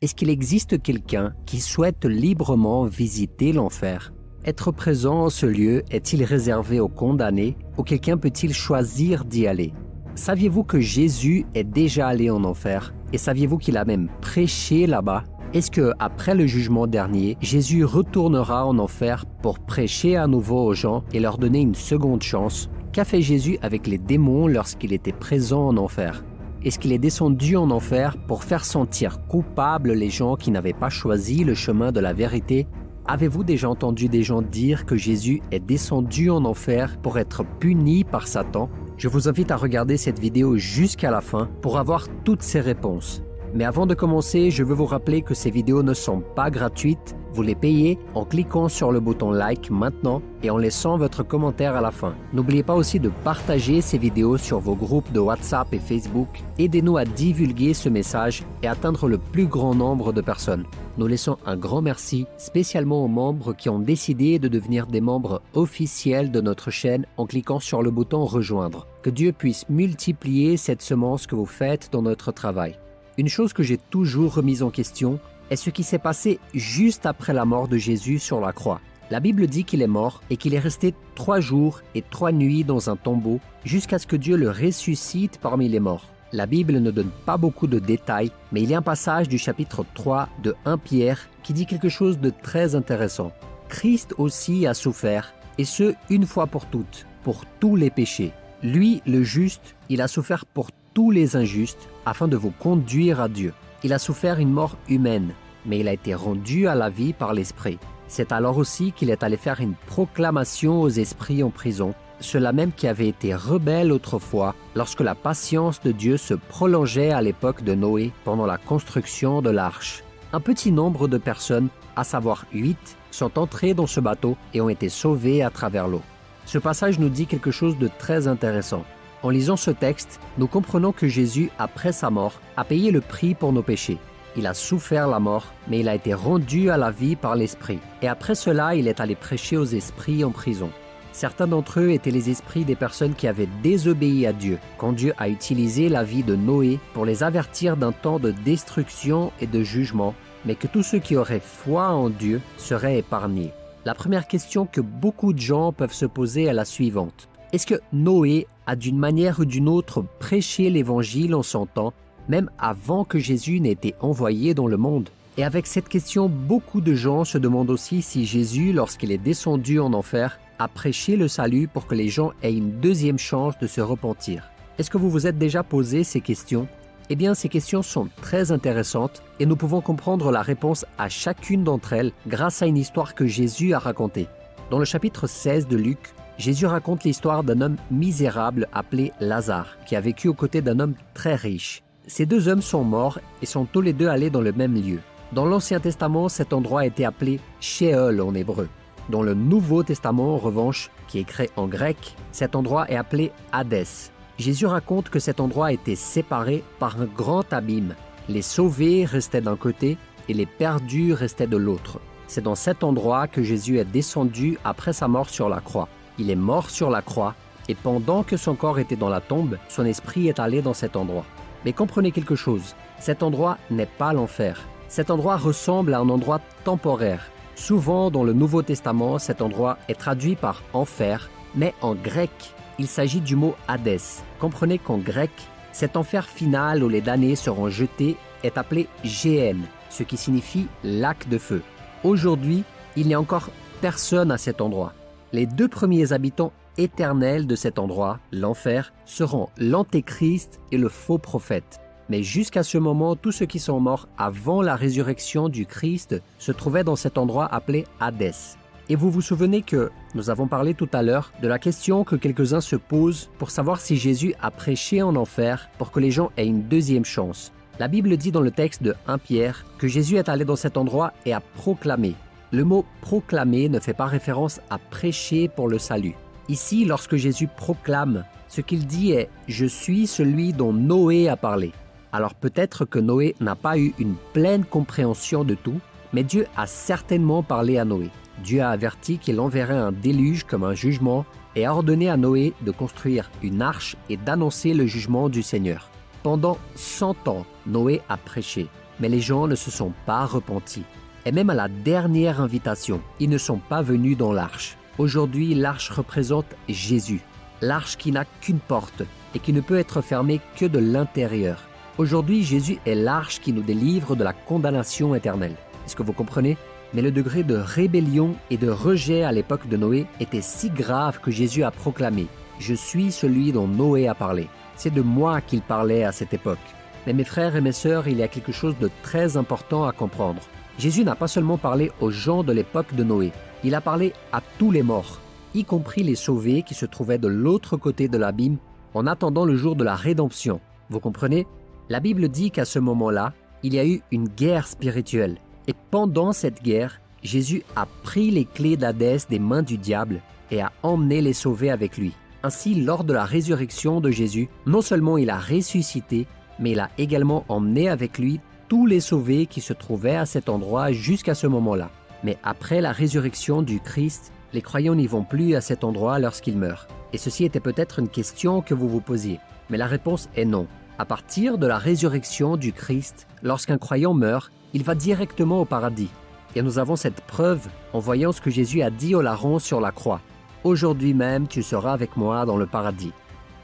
Est-ce qu'il existe quelqu'un qui souhaite librement visiter l'enfer? Être présent en ce lieu est-il réservé aux condamnés ou quelqu'un peut-il choisir d'y aller? Saviez-vous que Jésus est déjà allé en enfer et saviez-vous qu'il a même prêché là-bas? Est-ce que après le jugement dernier, Jésus retournera en enfer pour prêcher à nouveau aux gens et leur donner une seconde chance? Qu'a fait Jésus avec les démons lorsqu'il était présent en enfer? Est-ce qu'il est descendu en enfer pour faire sentir coupables les gens qui n'avaient pas choisi le chemin de la vérité? Avez-vous déjà entendu des gens dire que Jésus est descendu en enfer pour être puni par Satan? Je vous invite à regarder cette vidéo jusqu'à la fin pour avoir toutes ces réponses. Mais avant de commencer, je veux vous rappeler que ces vidéos ne sont pas gratuites. Vous les payez en cliquant sur le bouton like maintenant et en laissant votre commentaire à la fin. N'oubliez pas aussi de partager ces vidéos sur vos groupes de WhatsApp et Facebook. Aidez-nous à divulguer ce message et atteindre le plus grand nombre de personnes. Nous laissons un grand merci spécialement aux membres qui ont décidé de devenir des membres officiels de notre chaîne en cliquant sur le bouton rejoindre. Que Dieu puisse multiplier cette semence que vous faites dans notre travail. Une chose que j'ai toujours remise en question est ce qui s'est passé juste après la mort de Jésus sur la croix. La Bible dit qu'il est mort et qu'il est resté 3 jours et 3 nuits dans un tombeau jusqu'à ce que Dieu le ressuscite parmi les morts. La Bible ne donne pas beaucoup de détails, mais il y a un passage du chapitre 3 de 1 Pierre qui dit quelque chose de très intéressant. Christ aussi a souffert, et ce, une fois pour toutes, pour tous les péchés. Lui, le juste, il a souffert pour tous les injustes, afin de vous conduire à Dieu. Il a souffert une mort humaine, mais il a été rendu à la vie par l'Esprit. C'est alors aussi qu'il est allé faire une proclamation aux esprits en prison, ceux-là même qui avaient été rebelles autrefois, lorsque la patience de Dieu se prolongeait à l'époque de Noé pendant la construction de l'arche. Un petit nombre de personnes, à savoir 8, sont entrées dans ce bateau et ont été sauvées à travers l'eau. Ce passage nous dit quelque chose de très intéressant. En lisant ce texte, nous comprenons que Jésus, après sa mort, a payé le prix pour nos péchés. Il a souffert la mort, mais il a été rendu à la vie par l'Esprit. Et après cela, il est allé prêcher aux esprits en prison. Certains d'entre eux étaient les esprits des personnes qui avaient désobéi à Dieu, quand Dieu a utilisé la vie de Noé pour les avertir d'un temps de destruction et de jugement, mais que tous ceux qui auraient foi en Dieu seraient épargnés. La première question que beaucoup de gens peuvent se poser est la suivante. Est-ce que Noé a d'une manière ou d'une autre prêché l'Évangile en son temps, même avant que Jésus n'ait été envoyé dans le monde? Et avec cette question, beaucoup de gens se demandent aussi si Jésus, lorsqu'il est descendu en enfer, a prêché le salut pour que les gens aient une deuxième chance de se repentir. Est-ce que vous vous êtes déjà posé ces questions? Eh bien, ces questions sont très intéressantes et nous pouvons comprendre la réponse à chacune d'entre elles grâce à une histoire que Jésus a racontée. Dans le chapitre 16 de Luc, Jésus raconte l'histoire d'un homme misérable appelé Lazare, qui a vécu aux côtés d'un homme très riche. Ces 2 hommes sont morts et sont tous les 2 allés dans le même lieu. Dans l'Ancien Testament, cet endroit a été appelé Sheol en hébreu. Dans le Nouveau Testament, en revanche, qui est écrit en grec, cet endroit est appelé Hadès. Jésus raconte que cet endroit a été séparé par un grand abîme. Les sauvés restaient d'un côté et les perdus restaient de l'autre. C'est dans cet endroit que Jésus est descendu après sa mort sur la croix. Il est mort sur la croix, et pendant que son corps était dans la tombe, son esprit est allé dans cet endroit. Mais comprenez quelque chose, cet endroit n'est pas l'enfer. Cet endroit ressemble à un endroit temporaire. Souvent, dans le Nouveau Testament, cet endroit est traduit par enfer, mais en grec, il s'agit du mot Hadès. Comprenez qu'en grec, cet enfer final où les damnés seront jetés est appelé Géhenne, ce qui signifie lac de feu. Aujourd'hui, il n'y a encore personne à cet endroit. Les 2 premiers habitants éternels de cet endroit, l'enfer, seront l'Antéchrist et le faux prophète. Mais jusqu'à ce moment, tous ceux qui sont morts avant la résurrection du Christ se trouvaient dans cet endroit appelé Hadès. Et vous vous souvenez que nous avons parlé tout à l'heure de la question que quelques-uns se posent pour savoir si Jésus a prêché en enfer pour que les gens aient une deuxième chance. La Bible dit dans le texte de 1 Pierre que Jésus est allé dans cet endroit et a proclamé. Le mot « proclamer » ne fait pas référence à prêcher pour le salut. Ici, lorsque Jésus proclame, ce qu'il dit est « Je suis celui dont Noé a parlé ». Alors peut-être que Noé n'a pas eu une pleine compréhension de tout, mais Dieu a certainement parlé à Noé. Dieu a averti qu'il enverrait un déluge comme un jugement et a ordonné à Noé de construire une arche et d'annoncer le jugement du Seigneur. Pendant 100 ans, Noé a prêché. mais les gens ne se sont pas repentis. Et même à la dernière invitation, ils ne sont pas venus dans l'arche. Aujourd'hui, l'arche représente Jésus, l'arche qui n'a qu'une porte et qui ne peut être fermée que de l'intérieur. Aujourd'hui, Jésus est l'arche qui nous délivre de la condamnation éternelle. Est-ce que vous comprenez? Mais le degré de rébellion et de rejet à l'époque de Noé était si grave que Jésus a proclamé « Je suis celui dont Noé a parlé ». C'est de moi qu'il parlait à cette époque. Mais mes frères et mes sœurs, il y a quelque chose de très important à comprendre. Jésus n'a pas seulement parlé aux gens de l'époque de Noé, il a parlé à tous les morts, y compris les sauvés qui se trouvaient de l'autre côté de l'abîme en attendant le jour de la rédemption. Vous comprenez? La Bible dit qu'à ce moment-là, il y a eu une guerre spirituelle. Et pendant cette guerre, Jésus a pris les clés d'Hadès des mains du diable et a emmené les sauvés avec lui. Ainsi, lors de la résurrection de Jésus, non seulement il a ressuscité, mais il a également emmené avec lui tous les sauvés qui se trouvaient à cet endroit jusqu'à ce moment-là. Mais après la résurrection du Christ, les croyants n'y vont plus à cet endroit lorsqu'ils meurent. Et ceci était peut-être une question que vous vous posiez. Mais la réponse est non. À partir de la résurrection du Christ, lorsqu'un croyant meurt, il va directement au paradis. Et nous avons cette preuve en voyant ce que Jésus a dit au larron sur la croix. « Aujourd'hui même, tu seras avec moi dans le paradis ».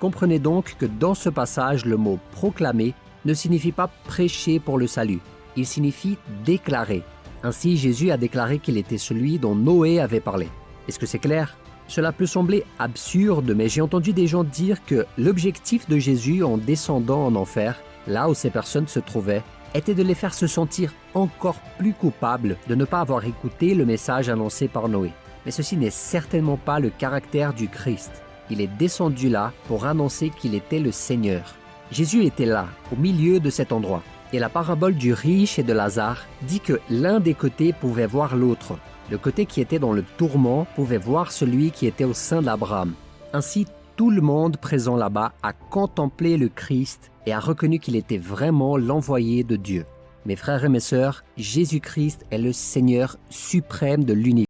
Comprenez donc que dans ce passage, le mot « proclamer » ne signifie pas « prêcher pour le salut ». Il signifie « déclarer ». Ainsi, Jésus a déclaré qu'il était celui dont Noé avait parlé. Est-ce que c'est clair? Cela peut sembler absurde, mais j'ai entendu des gens dire que l'objectif de Jésus en descendant en enfer, là où ces personnes se trouvaient, était de les faire se sentir encore plus coupables de ne pas avoir écouté le message annoncé par Noé. Mais ceci n'est certainement pas le caractère du Christ. Il est descendu là pour annoncer qu'il était le Seigneur. Jésus était là, au milieu de cet endroit. Et la parabole du riche et de Lazare dit que l'un des côtés pouvait voir l'autre. Le côté qui était dans le tourment pouvait voir celui qui était au sein d'Abraham. Ainsi, tout le monde présent là-bas a contemplé le Christ et a reconnu qu'il était vraiment l'envoyé de Dieu. Mes frères et mes sœurs, Jésus-Christ est le Seigneur suprême de l'univers.